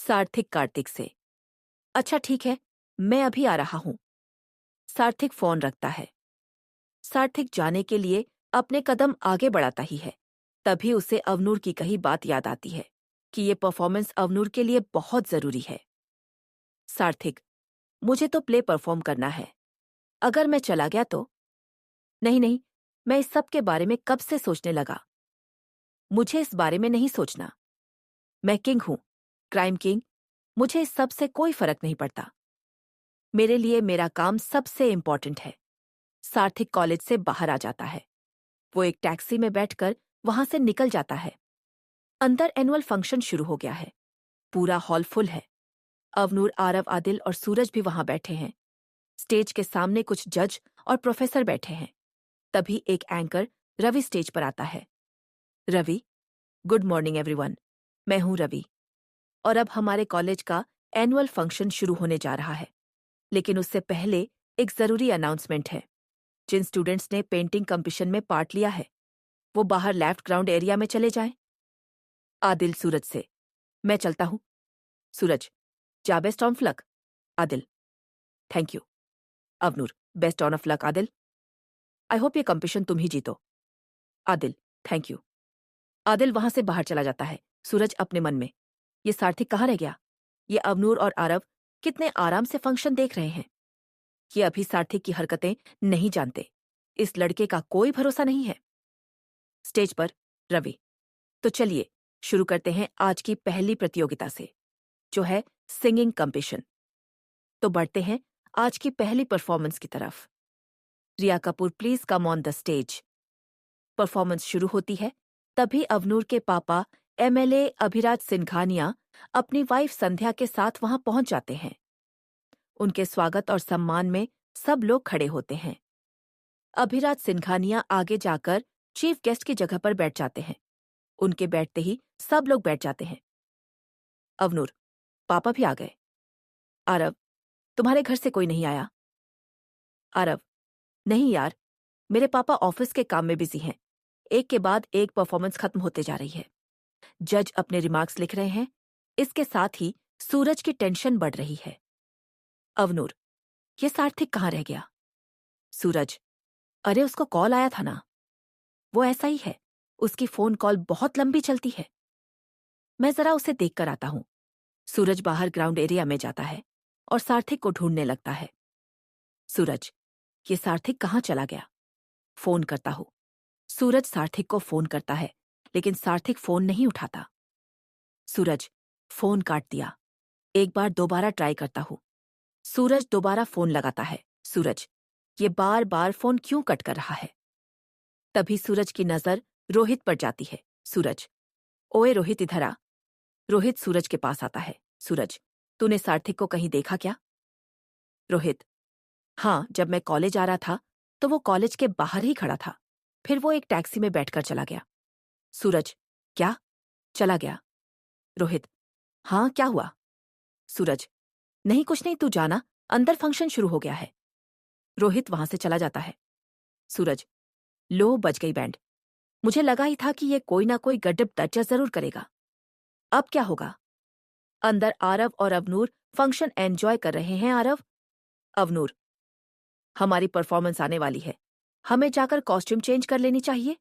सार्थक कार्तिक से। अच्छा ठीक है, मैं अभी आ रहा हूँ। सार्थक फोन रखता है। सार्थक जाने के लिए अपने कदम आगे बढ़ाता ही है। तभी उसे अवनूर की कही बात याद आती है कि ये परफॉर्मेंस अवनूर के लिए बहुत जरूरी है। सार्थक, मुझे तो प्ले परफॉर्म करना है। अगर मैं चला गया तो? नहीं नहीं, मैं इस सब के बारे में कब से सोचने लगा। मुझे इस बारे में नहीं सोचना। मैं किंग हूं, क्राइम किंग। मुझे इस सब से कोई फर्क नहीं पड़ता। मेरे लिए मेरा काम सबसे इम्पोर्टेंट है। सार्थक कॉलेज से बाहर आ जाता है। वो एक टैक्सी में बैठकर वहां से निकल जाता है। अंदर एनुअल फंक्शन शुरू हो गया है। पूरा हॉल फुल है। अवनूर, आरव, आदिल और सूरज भी वहां बैठे हैं। स्टेज के सामने कुछ जज और प्रोफेसर बैठे हैं। तभी एक एंकर रवि स्टेज पर आता है। Ravi, good morning everyone. मैं हूं रवि, और अब हमारे कॉलेज का एनुअल फंक्शन शुरू होने जा रहा है। लेकिन उससे पहले एक जरूरी अनाउंसमेंट है। जिन स्टूडेंट्स ने पेंटिंग कंपटीशन में पार्ट लिया है, वो बाहर लेफ्ट ग्राउंड एरिया में चले जाएं। आदिल सूरज से, मैं चलता हूं। सूरज, जा best of luck. Adil, thank you. Avnoor, best on of luck Adil. I hope ये कंपटीशन तुम ही जीतो। Adil, thank you. आदिल वहां से बाहर चला जाता है। सूरज अपने मन में, ये सार्थक कहाँ रह गया? ये अवनूर और आरव कितने आराम से फंक्शन देख रहे हैं। ये अभी सार्थक की हरकतें नहीं जानते। इस लड़के का कोई भरोसा नहीं है। स्टेज पर रवि, तो चलिए शुरू करते हैं आज की पहली प्रतियोगिता से, जो है सिंगिंग कंपटीशन। तो बढ़ते हैं आज की पहली परफॉर्मेंस की तरफ। Riya Kapoor, please come on the stage. Performance शुरू होती है। तभी अवनूर के पापा एमएलए अभिराज सिंघानिया अपनी वाइफ संध्या के साथ वहां पहुंच जाते हैं। उनके स्वागत और सम्मान में सब लोग खड़े होते हैं। अभिराज सिंघानिया आगे जाकर चीफ गेस्ट की जगह पर बैठ जाते हैं। उनके बैठते ही सब लोग बैठ जाते हैं। अवनूर, पापा भी आ गए। आरव, तुम्हारे घर से कोई नहीं आया? आरव, नहीं यार, मेरे पापा ऑफिस के काम में बिजी हैं। एक के बाद एक परफॉर्मेंस खत्म होते जा रही है। जज अपने रिमार्क्स लिख रहे हैं। इसके साथ ही सूरज की टेंशन बढ़ रही है। अवनूर, ये सार्थक कहाँ रह गया? सूरज, अरे उसको कॉल आया था ना। वो ऐसा ही है, उसकी फोन कॉल बहुत लंबी चलती है। मैं जरा उसे देख कर आता हूं। सूरज बाहर ग्राउंड एरिया में जाता है और सार्थक को ढूंढने लगता है। सूरज, ये सार्थक कहाँ चला गया? फोन करता हूं। सूरज सार्थक को फोन करता है, लेकिन सार्थक फोन नहीं उठाता। सूरज, फोन काट दिया। एक बार दोबारा ट्राई करता हूं। सूरज दोबारा फोन लगाता है। सूरज, ये बार बार फोन क्यों कट कर रहा है? तभी सूरज की नजर रोहित पर जाती है। सूरज, ओए रोहित, इधर आ। रोहित सूरज के पास आता है। सूरज, तूने सार्थक को कहीं देखा क्या? रोहित, हाँ, जब मैं कॉलेज आ रहा था तो वो कॉलेज के बाहर ही खड़ा था। फिर वो एक टैक्सी में बैठकर चला गया। सूरज, क्या? चला गया? रोहित, हाँ, क्या हुआ? सूरज, नहीं कुछ नहीं, तू जाना, अंदर फंक्शन शुरू हो गया है। रोहित वहां से चला जाता है। सूरज, लो बज गई बैंड। मुझे लगा ही था कि ये कोई ना कोई गड्ढब तर्चा जरूर करेगा। अब क्या होगा? अंदर आरव और अवनूर फंक्शन एंजॉय कर रहे हैं। आरव, अवनूर, हमारी परफॉर्मेंस आने वाली है, हमें जाकर कॉस्ट्यूम चेंज कर लेनी चाहिए।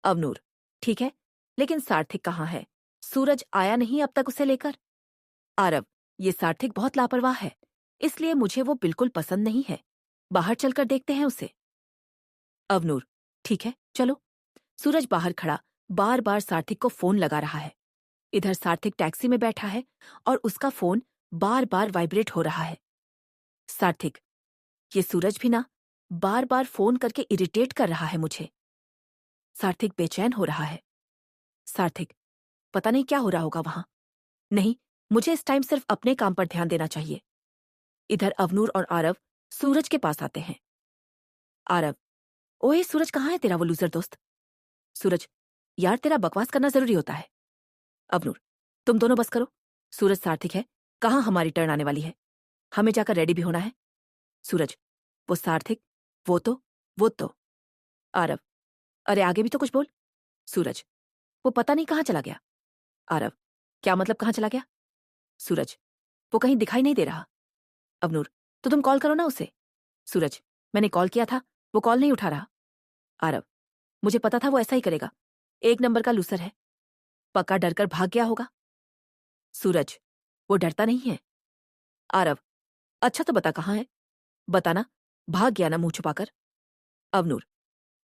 अवनूर, ठीक है, लेकिन सार्थक कहाँ है? सूरज आया नहीं अब तक उसे लेकर। आरव, ये सार्थक बहुत लापरवाह है, इसलिए मुझे वो बिल्कुल पसंद नहीं है। बाहर चलकर देखते हैं उसे। अवनूर, ठीक है, चलो। सूरज बाहर खड़ा बार बार सार्थक को फोन लगा रहा है। इधर सार्थक टैक्सी में बैठा है और उसका फोन बार बार वाइब्रेट हो रहा है। सार्थक, ये सूरज भी ना बार बार फोन करके इरिटेट कर रहा है मुझे। सार्थक बेचैन हो रहा है। सार्थक, पता नहीं क्या हो रहा होगा वहां। नहीं, मुझे इस टाइम सिर्फ अपने काम पर ध्यान देना चाहिए। इधर अवनूर और आरव सूरज के पास आते हैं। आरव, ओए सूरज, कहाँ है तेरा वो लूजर दोस्त? सूरज, यार तेरा बकवास करना जरूरी होता है। अवनूर, तुम दोनों बस करो। सूरज, सार्थक है, कहाँ हमारी टर्न आने वाली है, हमें जाकर रेडी भी होना है। सूरज, वो सार्थक, वो तो। आरव, अरे आगे भी तो कुछ बोल। सूरज, वो पता नहीं कहाँ चला गया। आरव, क्या मतलब कहाँ चला गया? सूरज, वो कहीं दिखाई नहीं दे रहा। अवनूर, तो तुम कॉल करो ना उसे। सूरज, मैंने कॉल किया था, वो कॉल नहीं उठा रहा। आरव, मुझे पता था वो ऐसा ही करेगा, एक नंबर का लूसर है, पक्का डर कर भाग गया होगा। सूरज, वो डरता नहीं है। आरव, अच्छा तो बता कहाँ है, बताना, भाग गया ना मुंह छुपाकर। अवनूर,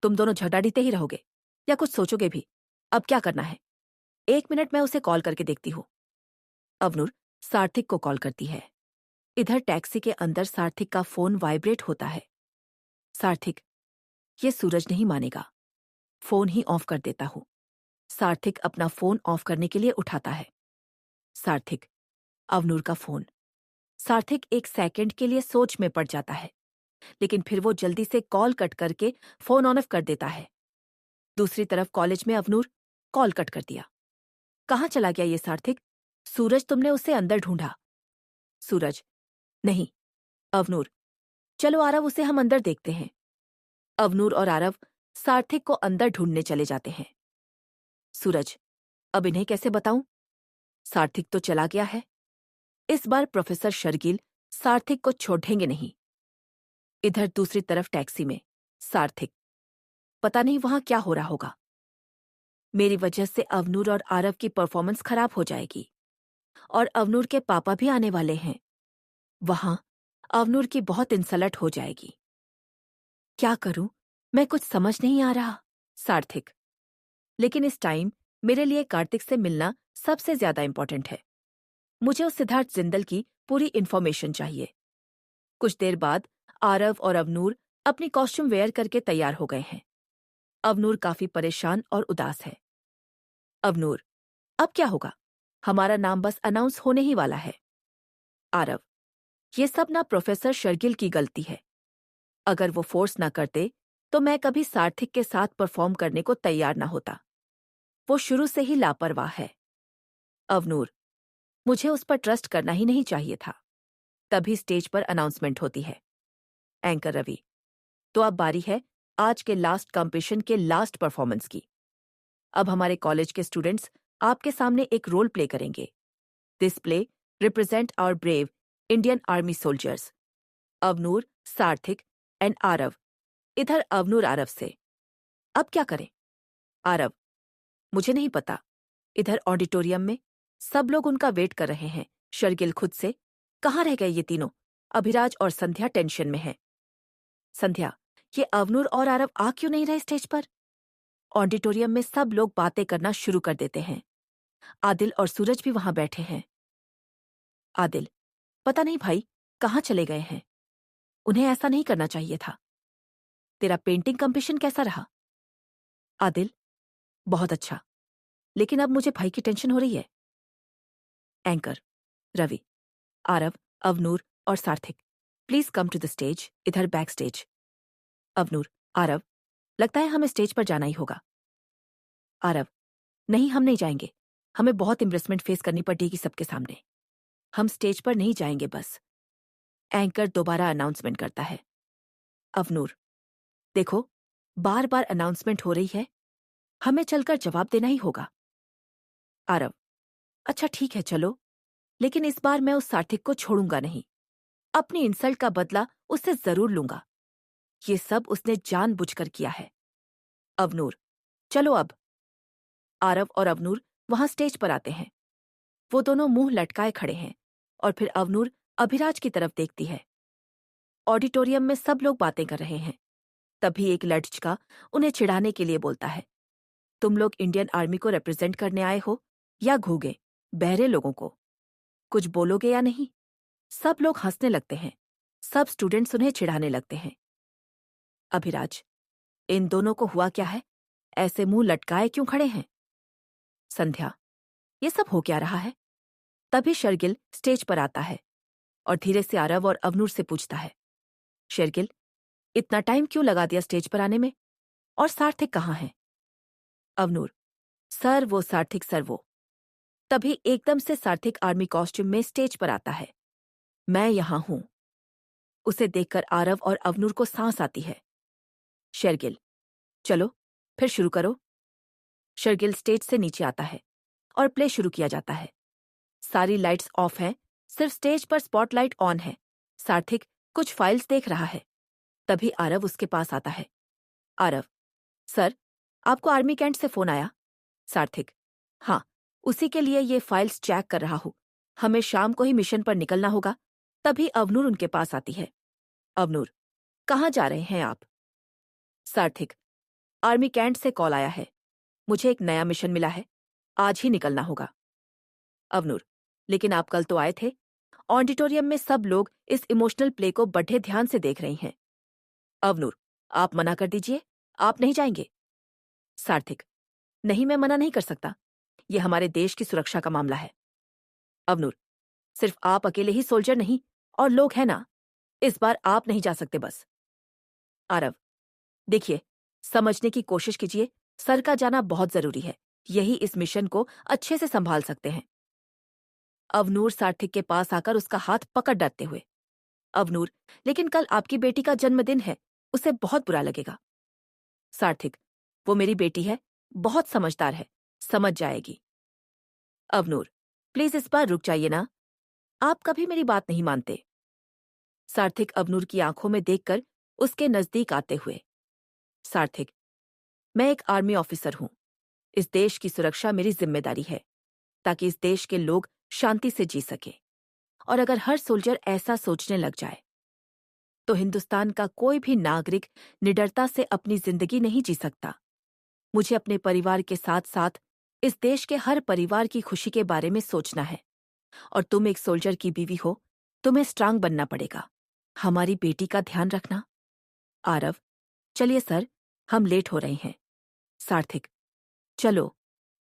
तुम दोनों झगड़ाते ही रहोगे या कुछ सोचोगे भी? अब क्या करना है? 1 मिनट मैं उसे कॉल करके देखती हूँ। अवनूर सार्थक को कॉल करती है। इधर टैक्सी के अंदर सार्थक का फोन वाइब्रेट होता है। सार्थक, ये सूरज नहीं मानेगा, फोन ही ऑफ कर देता हूँ। सार्थक अपना फोन ऑफ करने के लिए उठाता है। सार्थक, अवनूर का फोन। सार्थक एक सेकंड के लिए सोच में पड़ जाता है, लेकिन फिर वो जल्दी से कॉल कट करके फोन ऑन ऑफ कर देता है। दूसरी तरफ कॉलेज में अवनूर कॉल कट कर दिया। कहाँ चला गया ये सार्थक? सूरज, तुमने उसे अंदर ढूंढा? सूरज, नहीं। अवनूर, चलो आरव, उसे हम अंदर देखते हैं। अवनूर और आरव सार्थक को अंदर ढूंढने चले जाते हैं। सूरज, अब इन्हें कैसे बताऊं? सार्थक तो चला गया है। इस बार प्रोफेसर शर्गिल सार्थक को छोड़ेंगे नहीं। इधर दूसरी तरफ टैक्सी में सार्थक, पता नहीं वहां क्या हो रहा होगा। मेरी वजह से अवनूर और आरव की परफॉर्मेंस खराब हो जाएगी, और अवनूर के पापा भी आने वाले हैं। वहां अवनूर की बहुत इंसल्ट हो जाएगी। क्या करूं, मैं कुछ समझ नहीं आ रहा। सार्थक, लेकिन इस टाइम मेरे लिए कार्तिक से मिलना सबसे ज्यादा इंपॉर्टेंट है। मुझे उस सिद्धार्थ जिंदल की पूरी इन्फॉर्मेशन चाहिए। कुछ देर बाद आरव और अवनूर अपनी कॉस्ट्यूम वेयर करके तैयार हो गए हैं। अवनूर काफी परेशान और उदास है। अवनूर, अब क्या होगा? हमारा नाम बस अनाउंस होने ही वाला है। आरव, ये सब ना प्रोफेसर शर्गिल की गलती है। अगर वो फोर्स ना करते तो मैं कभी सार्थक के साथ परफॉर्म करने को तैयार ना होता। वो शुरू से ही लापरवाह है। अवनूर, मुझे उस पर ट्रस्ट करना ही नहीं चाहिए था। तभी स्टेज पर अनाउंसमेंट होती है। एंकर रवि, तो अब बारी है आज के लास्ट कॉम्पिटिशन के लास्ट परफॉर्मेंस की। अब हमारे कॉलेज के स्टूडेंट्स आपके सामने एक रोल प्ले करेंगे। This play represent our brave Indian army soldiers. Avnoor, Sarthak and Aarav. इधर अवनूर आरव से, अब क्या करें? आरव, मुझे नहीं पता। इधर ऑडिटोरियम में सब लोग उनका वेट कर रहे हैं। शर्गिल खुद से, कहाँ रह गए ये तीनों? अभिराज और संध्या टेंशन में है। संध्या, ये अवनूर और आरव आ क्यों नहीं रहे स्टेज पर? ऑडिटोरियम में सब लोग बातें करना शुरू कर देते हैं। आदिल और सूरज भी वहां बैठे हैं। आदिल, पता नहीं भाई, कहाँ चले गए हैं? उन्हें ऐसा नहीं करना चाहिए था। तेरा पेंटिंग कंपटीशन कैसा रहा? आदिल, बहुत अच्छा, लेकिन अब मुझे भाई की टेंशन हो रही है। एंकर रवि, आरव, अवनूर और Sarthak, please come to the stage. इधर बैक स्टेज। अवनूर, आरव, लगता है हमें स्टेज पर जाना ही होगा। आरव, नहीं, हम नहीं जाएंगे। हमें बहुत एम्बेरसमेंट फेस करनी पड़ेगी सबके सामने। हम स्टेज पर नहीं जाएंगे बस। एंकर दोबारा अनाउंसमेंट करता है। अवनूर, देखो, बार बार अनाउंसमेंट हो रही है, हमें चलकर जवाब देना ही होगा। आरव, अच्छा ठीक है चलो, लेकिन इस बार मैं उस सार्थक को छोड़ूंगा नहीं। अपनी इंसल्ट का बदला उससे जरूर लूंगा। ये सब उसने जानबूझकर किया है। अवनूर, चलो अब। आरव और अवनूर वहां स्टेज पर आते हैं। वो दोनों मुंह लटकाए खड़े हैं, और फिर अवनूर अभिराज की तरफ देखती है। ऑडिटोरियम में सब लोग बातें कर रहे हैं। तभी एक लड़का उन्हें चिढ़ाने के लिए बोलता है, तुम लोग इंडियन आर्मी को रिप्रेजेंट करने आए हो या घूगे, बहरे लोगों को? कुछ बोलोगे या नहीं? सब लोग हंसने लगते हैं। सब स्टूडेंट्स उन्हें चिढ़ाने लगते हैं। अभिराज, इन दोनों को हुआ क्या है? ऐसे मुंह लटकाए क्यों खड़े हैं? संध्या, ये सब हो क्या रहा है? तभी शर्गिल स्टेज पर आता है और धीरे से आरव और अवनूर से पूछता है, शर्गिल, इतना टाइम क्यों लगा दिया स्टेज पर आने में? और सार्थक कहाँ है? अवनूर, सर वो सार्थक सर वो। तभी एकदम से सार्थक आर्मी कॉस्ट्यूम में स्टेज पर आता है। मैं यहां हूं। उसे देखकर आरव और अवनूर को सांस आती है। शर्गिल, चलो फिर शुरू करो। शर्गिल स्टेज से नीचे आता है और प्ले शुरू किया जाता है। सारी लाइट्स ऑफ हैं, सिर्फ स्टेज पर स्पॉटलाइट ऑन है। सार्थक कुछ फाइल्स देख रहा है। तभी आरव उसके पास आता है। आरव, सर, आपको आर्मी कैंट से फोन आया? सार्थक, हाँ, उसी के लिए ये फाइल्स चेक कर रहा हूँ। हमें शाम को ही मिशन पर निकलना होगा। तभी अवनूर उनके पास आती है। अवनूर, कहाँ जा रहे हैं आप? सार्थक, आर्मी कैंट से कॉल आया है। मुझे एक नया मिशन मिला है, आज ही निकलना होगा। अवनूर, लेकिन आप कल तो आए थे। ऑडिटोरियम में सब लोग इस इमोशनल प्ले को बड़े ध्यान से देख रहे हैं। अवनूर, आप मना कर दीजिए, आप नहीं जाएंगे। सार्थक, नहीं, मैं मना नहीं कर सकता। यह हमारे देश की सुरक्षा का मामला है। अवनूर, सिर्फ आप अकेले ही सोल्जर नहीं, और लोग हैं ना। इस बार आप नहीं जा सकते बस। आरव, देखिए, समझने की कोशिश कीजिए, सर का जाना बहुत जरूरी है। यही इस मिशन को अच्छे से संभाल सकते हैं। अवनूर सार्थक के पास आकर उसका हाथ पकड़ डरते हुए। अवनूर, लेकिन कल आपकी बेटी का जन्मदिन है, उसे बहुत बुरा लगेगा। सार्थक, वो मेरी बेटी है, बहुत समझदार है, समझ जाएगी। अवनूर, प्लीज इस बार रुक जाइए ना, आप कभी मेरी बात नहीं मानते। सार्थक अवनूर की आंखों में देखकर उसके नजदीक आते हुए। सार्थक, मैं एक आर्मी ऑफिसर हूं। इस देश की सुरक्षा मेरी जिम्मेदारी है, ताकि इस देश के लोग शांति से जी सके। और अगर हर सोल्जर ऐसा सोचने लग जाए, तो हिंदुस्तान का कोई भी नागरिक निडरता से अपनी जिंदगी नहीं जी सकता। मुझे अपने परिवार के साथ साथ इस देश के हर परिवार की खुशी के बारे में सोचना है। और तुम एक सोल्जर की बीवी हो, तुम्हें स्ट्रांग बनना पड़ेगा। हमारी बेटी का ध्यान रखना। आरव, चलिए सर, हम लेट हो रहे हैं। सार्थक, चलो।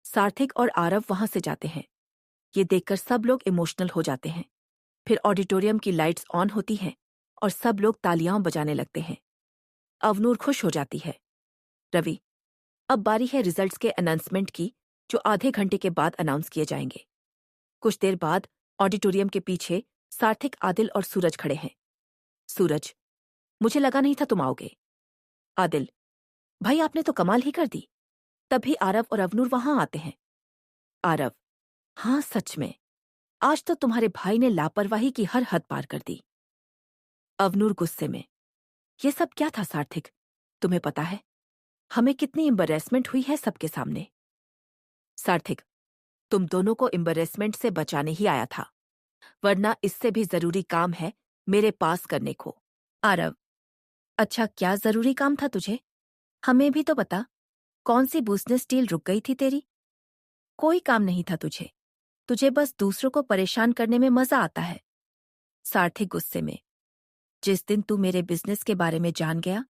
सार्थक और आरव वहां से जाते हैं। ये देखकर सब लोग इमोशनल हो जाते हैं। फिर ऑडिटोरियम की लाइट्स ऑन होती हैं और सब लोग तालियां बजाने लगते हैं। अवनूर खुश हो जाती है। रवि, अब बारी है रिजल्ट्स के अनाउंसमेंट की, जो आधे घंटे के बाद अनाउंस किए जाएंगे। कुछ देर बाद ऑडिटोरियम के पीछे सार्थक, आदिल और सूरज खड़े हैं। सूरज, मुझे लगा नहीं था तुम आओगे। आदिल, भाई आपने तो कमाल ही कर दी। तभी आरव और अवनूर वहां आते हैं। आरव, हाँ सच में, आज तो तुम्हारे भाई ने लापरवाही की हर हद पार कर दी। अवनूर गुस्से में, ये सब क्या था सार्थक? तुम्हें पता है हमें कितनी एम्बैरेसमेंट हुई है सबके सामने। सार्थक, तुम दोनों को एम्बैरेसमेंट से बचाने ही आया था, वरना इससे भी जरूरी काम है मेरे पास करने को। आरव, अच्छा क्या जरूरी काम था तुझे? हमें भी तो बता, कौन सी बिजनेस डील रुक गई थी तेरी? कोई काम नहीं था तुझे, तुझे बस दूसरों को परेशान करने में मजा आता है। सार्थक गुस्से में, जिस दिन तू मेरे बिजनेस के बारे में जान गया,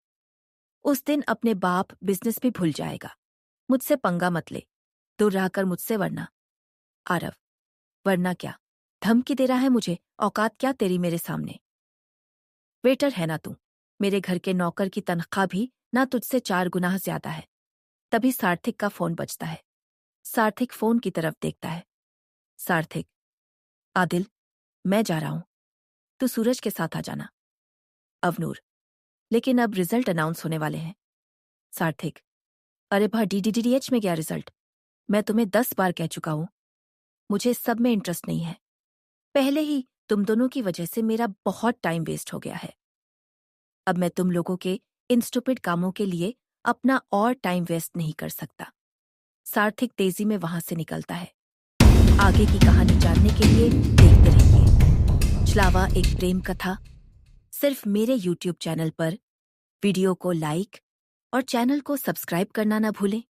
उस दिन अपने बाप बिजनेस भी भूल जाएगा। मुझसे पंगा मत ले, दूर रहकर मुझसे, वरना। आरव, वरना क्या? धमकी दे रहा है मुझे? औकात क्या तेरी मेरे सामने? वेटर है ना तू, मेरे घर के नौकर की तनख्वाह भी ना तुझसे 4 गुना ज्यादा है। तभी सार्थक का फोन बजता है। सार्थक फोन की तरफ देखता है। सार्थक, आदिल, मैं जा रहा हूं, तू सूरज के साथ आ जाना। अवनूर, लेकिन अब रिजल्ट अनाउंस होने वाले हैं। सार्थक, अरे भा DDDH में गया रिजल्ट? मैं तुम्हें 10 बार कह चुका हूं, मुझे इस सब में इंटरेस्ट नहीं है। पहले ही तुम दोनों की वजह से मेरा बहुत टाइम वेस्ट हो गया है। अब मैं तुम लोगों के इन स्टूपिड कामों के लिए अपना और टाइम वेस्ट नहीं कर सकता। सार्थक तेजी में वहां से निकलता है। आगे की कहानी जानने के लिए देखते रहिए छलावा एक प्रेम कथा, सिर्फ मेरे YouTube चैनल पर। वीडियो को लाइक और चैनल को सब्सक्राइब करना ना भूलें।